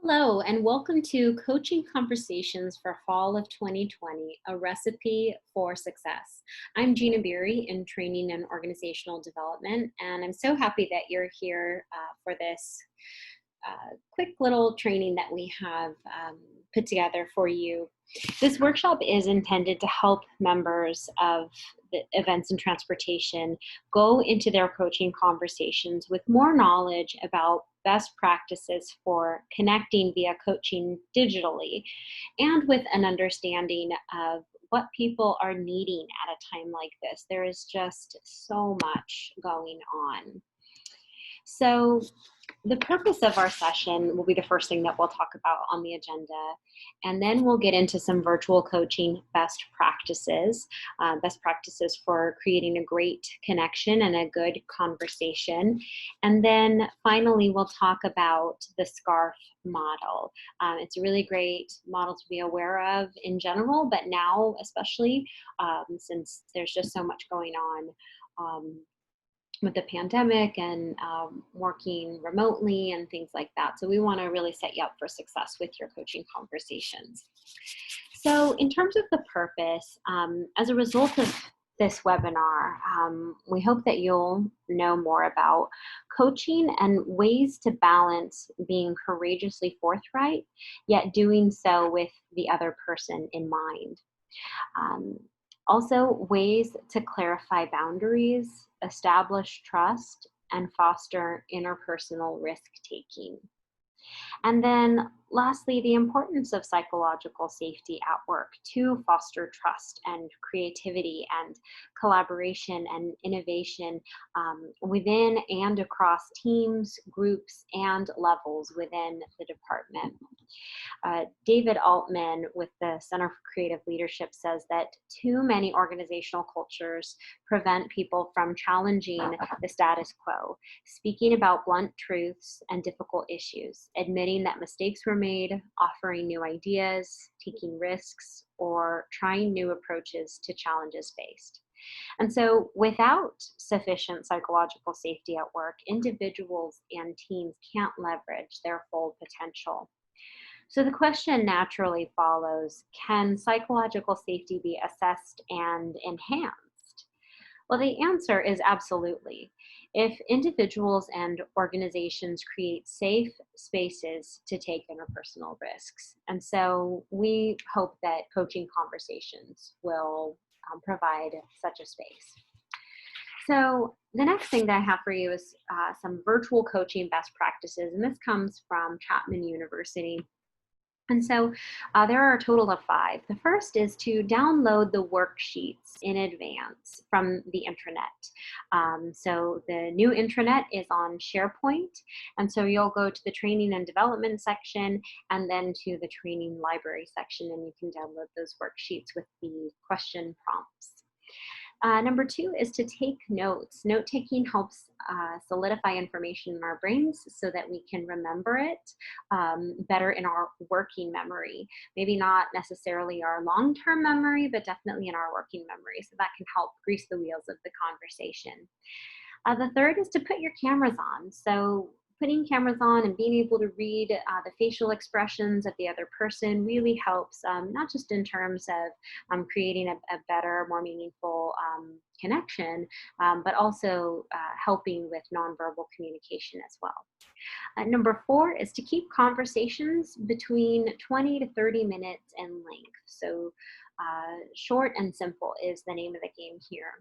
Hello, and welcome to Coaching Conversations for Fall of 2020, a recipe for success. I'm Gina Biri in training and organizational development, and I'm so happy that you're here for this quick little training that we have put together for you. This workshop is intended to help members of the events and transportation go into their coaching conversations with more knowledge about best practices for connecting via coaching digitally and with an understanding of what people are needing at a time like this. There is just so much going on. So the purpose of our session will be the first thing that we'll talk about on the agenda, and then we'll get into some virtual coaching best practices for creating a great connection and a good conversation. And then finally, we'll talk about the SCARF model. It's a really great model to be aware of in general, but now especially since there's just so much going on with the pandemic and working remotely and things like that. So we want to really set you up for success with your coaching conversations. So in terms of the purpose, as a result of this webinar, we hope that you'll know more about coaching and ways to balance being courageously forthright, yet doing so with the other person in mind. Also, ways to clarify boundaries, establish trust, and foster interpersonal risk-taking. And then lastly, the importance of psychological safety at work to foster trust and creativity and collaboration and innovation within and across teams, groups, and levels within the department. David Altman with the Center for Creative Leadership says that too many organizational cultures prevent people from challenging the status quo, speaking about blunt truths and difficult issues, admitting that mistakes were made, offering new ideas, taking risks, or trying new approaches to challenges faced. And so without sufficient psychological safety at work, individuals and teams can't leverage their full potential. So the question naturally follows, can psychological safety be assessed and enhanced? Well, the answer is absolutely. If individuals and organizations create safe spaces to take interpersonal risks. And so we hope that coaching conversations will provide such a space. So the next thing that I have for you is some virtual coaching best practices, and this comes from Chapman University. And so there are a total of 5. The first is to download the worksheets in advance from the intranet. So the new intranet is on SharePoint. And so you'll go to the training and development section and then to the training library section, and you can download those worksheets with the question prompts. Number 2 is to take notes. Note-taking helps solidify information in our brains so that we can remember it better in our working memory. Maybe not necessarily our long-term memory, but definitely in our working memory. So that can help grease the wheels of the conversation. The third is to put your cameras on. So putting cameras on and being able to read the facial expressions of the other person really helps, not just in terms of creating a better, more meaningful connection, but also helping with nonverbal communication as well. Number 4 is to keep conversations between 20 to 30 minutes in length. So short and simple is the name of the game here.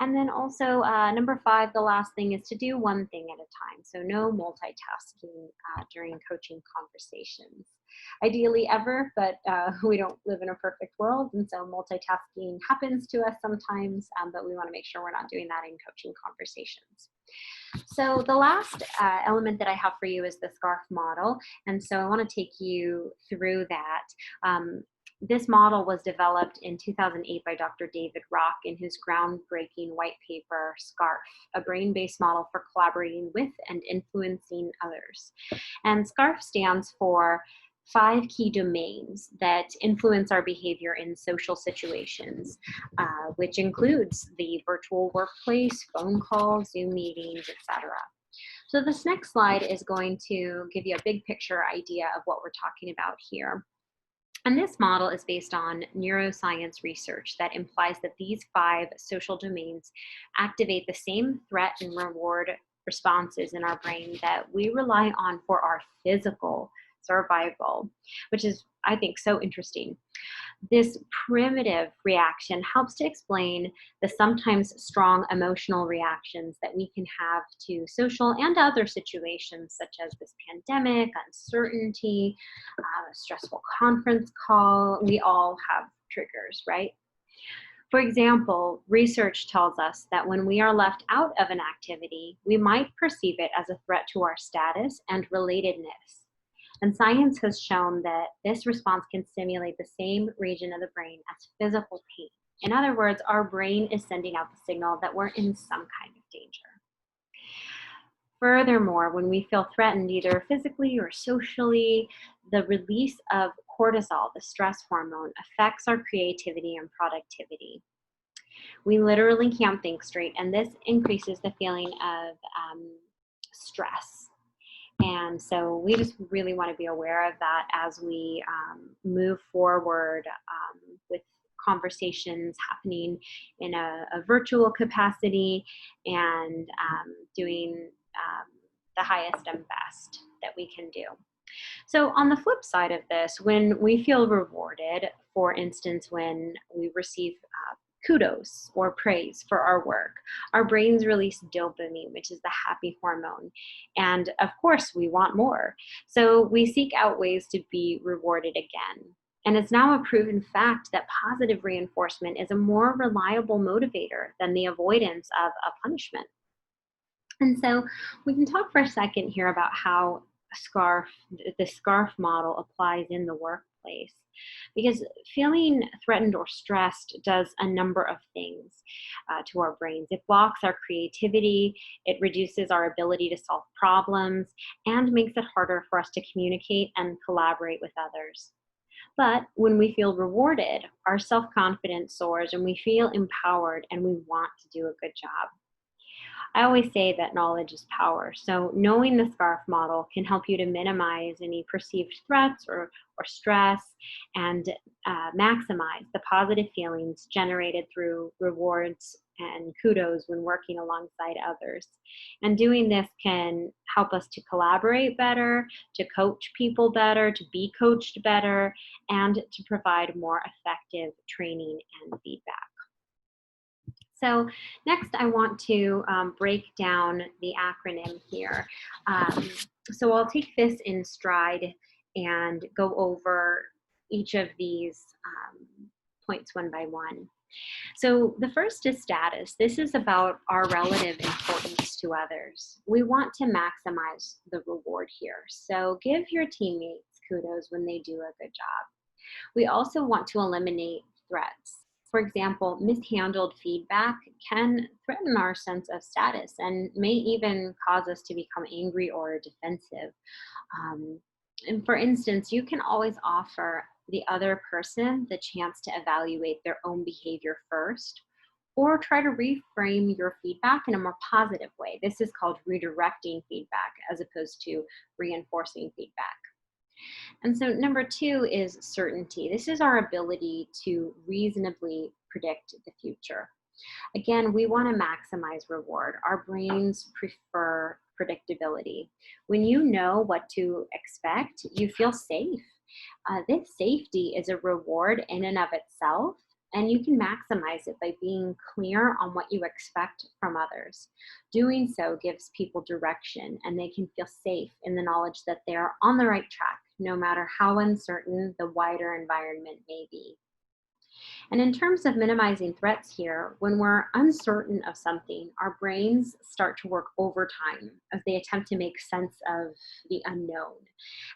And then also number 5, the last thing is to do one thing at a time. So no multitasking during coaching conversations. Ideally ever, but we don't live in a perfect world. And so multitasking happens to us sometimes, but we want to make sure we're not doing that in coaching conversations. So the last element that I have for you is the SCARF model. And so I want to take you through that. This model was developed in 2008 by Dr. David Rock in his groundbreaking white paper, SCARF, a brain-based model for collaborating with and influencing others. And SCARF stands for 5 key domains that influence our behavior in social situations, which includes the virtual workplace, phone calls, Zoom meetings, etc. So this next slide is going to give you a big picture idea of what we're talking about here. And this model is based on neuroscience research that implies that these 5 social domains activate the same threat and reward responses in our brain that we rely on for our physical survival, which is, I think, so interesting. This primitive reaction helps to explain the sometimes strong emotional reactions that we can have to social and other situations, such as this pandemic, uncertainty, a stressful conference call. We all have triggers, right? For example, research tells us that when we are left out of an activity, we might perceive it as a threat to our status and relatedness. And science has shown that this response can stimulate the same region of the brain as physical pain. In other words, our brain is sending out the signal that we're in some kind of danger. Furthermore, when we feel threatened, either physically or socially, the release of cortisol, the stress hormone, affects our creativity and productivity. We literally can't think straight, and this increases the feeling of stress. And so we just really want to be aware of that as we move forward with conversations happening in a virtual capacity and doing the highest and best that we can do. So on the flip side of this, when we feel rewarded, for instance, when we receive kudos or praise for our work, our brains release dopamine, which is the happy hormone. And of course, we want more. So we seek out ways to be rewarded again. And it's now a proven fact that positive reinforcement is a more reliable motivator than the avoidance of a punishment. And so we can talk for a second here about how the scarf model applies in the workplace. Because feeling threatened or stressed does a number of things to our brains. It blocks our creativity, it reduces our ability to solve problems, and makes it harder for us to communicate and collaborate with others. But when we feel rewarded, our self-confidence soars and we feel empowered and we want to do a good job. I always say that knowledge is power. So knowing the SCARF model can help you to minimize any perceived threats or stress and maximize the positive feelings generated through rewards and kudos when working alongside others. And doing this can help us to collaborate better, to coach people better, to be coached better, and to provide more effective training and feedback. So next I want to break down the acronym here. So I'll take this in stride and go over each of these points one by one. So the first is status. This is about our relative importance to others. We want to maximize the reward here. So give your teammates kudos when they do a good job. We also want to eliminate threats. For example, mishandled feedback can threaten our sense of status and may even cause us to become angry or defensive. And for instance, you can always offer the other person the chance to evaluate their own behavior first, or try to reframe your feedback in a more positive way. This is called redirecting feedback as opposed to reinforcing feedback. And so number two is certainty. This is our ability to reasonably predict the future. Again, we want to maximize reward. Our brains prefer predictability. When you know what to expect, you feel safe. This safety is a reward in and of itself, and you can maximize it by being clear on what you expect from others. Doing so gives people direction, and they can feel safe in the knowledge that they're on the right track, no matter how uncertain the wider environment may be. And in terms of minimizing threats here, when we're uncertain of something, our brains start to work overtime as they attempt to make sense of the unknown.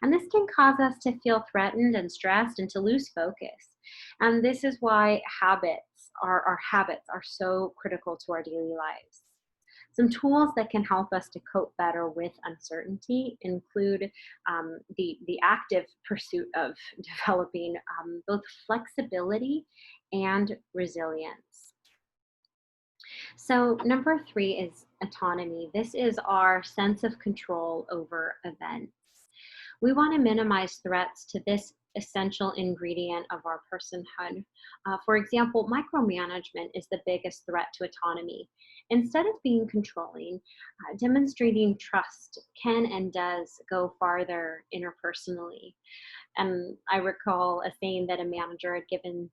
And this can cause us to feel threatened and stressed and to lose focus. And this is why our habits are so critical to our daily lives. Some tools that can help us to cope better with uncertainty include the active pursuit of developing both flexibility and resilience. So number three is autonomy. This is our sense of control over events. We want to minimize threats to this essential ingredient of our personhood. For example, micromanagement is the biggest threat to autonomy. Instead of being controlling, demonstrating trust can and does go farther interpersonally. And I recall a saying that a manager had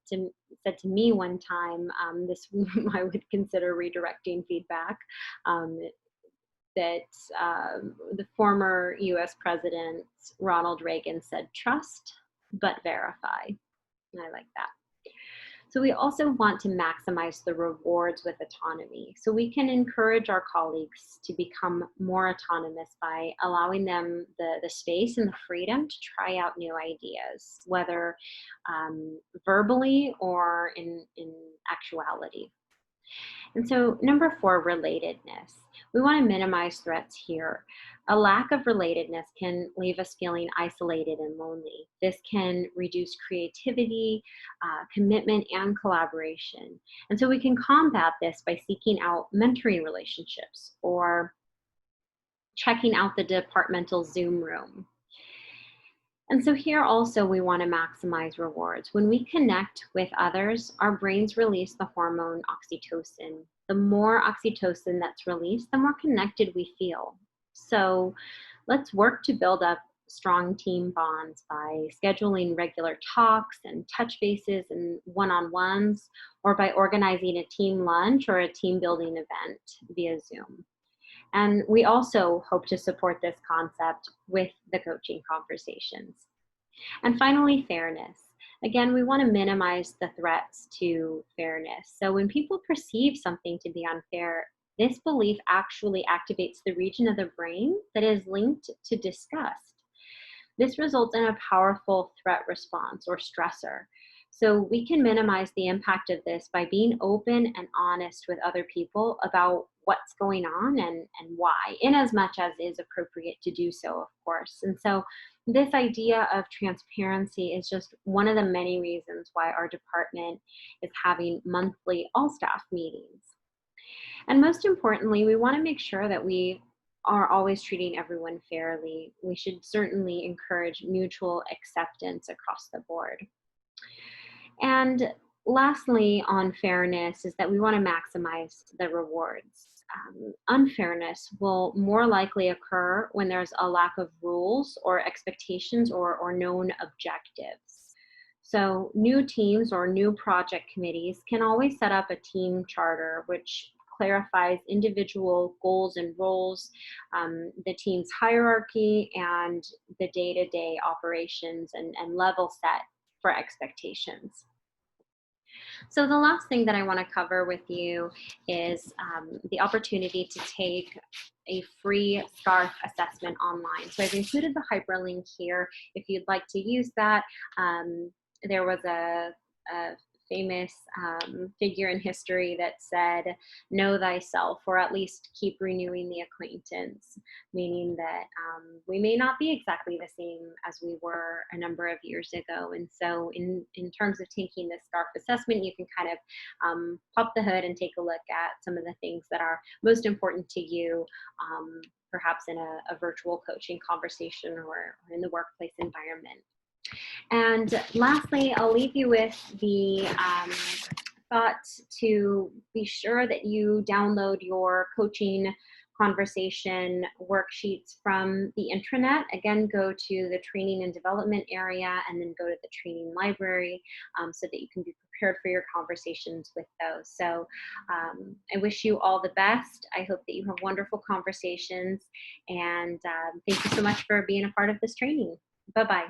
said to me one time. This I would consider redirecting feedback. Um, that the former U.S. President Ronald Reagan said, "Trust but verify." And I like that. So we also want to maximize the rewards with autonomy. So we can encourage our colleagues to become more autonomous by allowing them the space and the freedom to try out new ideas, whether verbally or in actuality. And so, number 4, relatedness. We want to minimize threats here. A lack of relatedness can leave us feeling isolated and lonely. This can reduce creativity, commitment, and collaboration. And so, we can combat this by seeking out mentoring relationships or checking out the departmental Zoom room. And so here also we want to maximize rewards. When we connect with others, our brains release the hormone oxytocin. The more oxytocin that's released, the more connected we feel. So let's work to build up strong team bonds by scheduling regular talks and touch bases and one-on-ones, or by organizing a team lunch or a team building event via Zoom. And we also hope to support this concept with the coaching conversations. And finally, fairness. Again, we want to minimize the threats to fairness. So when people perceive something to be unfair, this belief actually activates the region of the brain that is linked to disgust. This results in a powerful threat response or stressor. So we can minimize the impact of this by being open and honest with other people about what's going on and why, in as much as is appropriate to do so, of course. And so this idea of transparency is just one of the many reasons why our department is having monthly all-staff meetings. And most importantly, we want to make sure that we are always treating everyone fairly. We should certainly encourage mutual acceptance across the board. And lastly, on fairness, is that we want to maximize the rewards. Unfairness will more likely occur when there's a lack of rules or expectations or known objectives. So new teams or new project committees can always set up a team charter, which clarifies individual goals and roles, the team's hierarchy, and the day-to-day operations and level set for expectations. So the last thing that I want to cover with you is the opportunity to take a free SCARF assessment online. So I've included the hyperlink here if you'd like to use that. There was a famous figure in history that said, "Know thyself," or at least keep renewing the acquaintance, meaning that we may not be exactly the same as we were a number of years ago. And so in terms of taking this SCARF assessment, you can kind of pop the hood and take a look at some of the things that are most important to you, perhaps in a virtual coaching conversation or in the workplace environment. And lastly, I'll leave you with the thought to be sure that you download your coaching conversation worksheets from the intranet. Again, go to the training and development area and then go to the training library so that you can be prepared for your conversations with those. So I wish you all the best. I hope that you have wonderful conversations, and thank you so much for being a part of this training. Bye-bye.